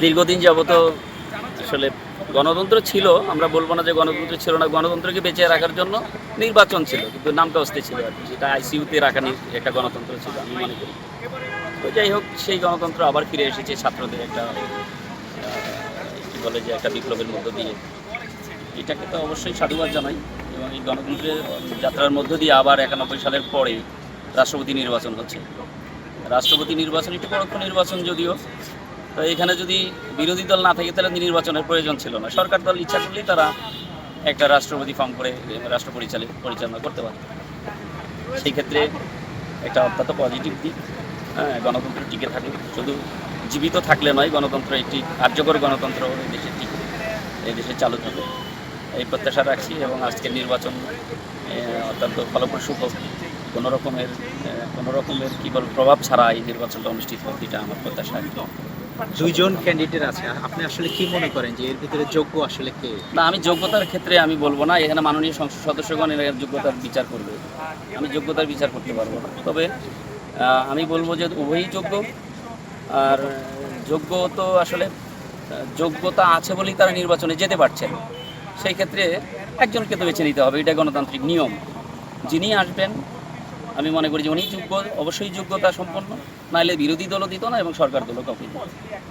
দীর্ঘদিন যাবত আসলে গণতন্ত্র ছিল, আমরা বলবো না যে গণতন্ত্র ছিল না, গণতন্ত্রকে বেঁচে রাখার জন্য নির্বাচন ছিল, কিন্তু নামটা অস্তে ছিল আর কি, সেটা আইসিইউতে রাখা একটা গণতন্ত্র ছিল আমি মনে করি। তো যাই হোক, সেই গণতন্ত্র আবার ফিরে এসেছে ছাত্রদের একটা কি বলে যে একটা বিপ্লবের মধ্য দিয়ে। এটাকে তো অবশ্যই সাধুবাদ জানাই, এবং এই গণতন্ত্রের যাত্রার মধ্য দিয়ে আবার 91 সালের পরে রাষ্ট্রপতি নির্বাচন হচ্ছে। রাষ্ট্রপতি নির্বাচন একটু পরোক্ষ নির্বাচন যদিও, তো এখানে যদি বিরোধী দল না থাকে তাহলে নির্বাচনের প্রয়োজন ছিল না। সরকার দল ইচ্ছা করলেই তারা একটা রাষ্ট্রপতি ফর্ম করে রাষ্ট্র পরিচালনা করতে পারে। সেই ক্ষেত্রে একটা অত্যন্ত পজিটিভ দিক। হ্যাঁ, গণতন্ত্র টিকে থাকলে, শুধু জীবিত থাকলে নয়, গণতন্ত্র একটি কার্যকর গণতন্ত্র এই দেশে টিকে, এই দেশে চালু থাকে, এই প্রত্যাশা রাখছি। এবং আজকের নির্বাচন অত্যন্ত ফলপ্রসূ হোক, কোনো রকমের কী বল প্রভাব ছাড়া এই নির্বাচনটা অনুষ্ঠিত হোক, এটা আমার প্রত্যাশা আর কি। দুইজন ক্যান্ডিডেট আছে, আপনি আসলে কি মনে করেন যে এর ভিতরে যোগ্য আসলে কে? না, আমি যোগ্যতার ক্ষেত্রে আমি বলবো না, এখানে মাননীয় সংসদ সদস্যগণ এর যোগ্যতার বিচার করবে, আমি যোগ্যতার বিচার করতে পারবো না। তবে আমি বলবো যে উভয়ই যোগ্য। আর যোগ্য তো আসলে যোগ্যতা আছে বলেই তারা নির্বাচনে যেতে পারছেন। সেই ক্ষেত্রে একজনকে তো বেছে নিতে হবে, এটা গণতান্ত্রিক নিয়ম। যিনি আসবেন আমি মনে করি যে উনি যোগ্য, অবশ্যই যোগ্যতা সম্পন্ন, নাহলে বিরোধী দলও দিত না এবং সরকার দলও কাউকে দিত না।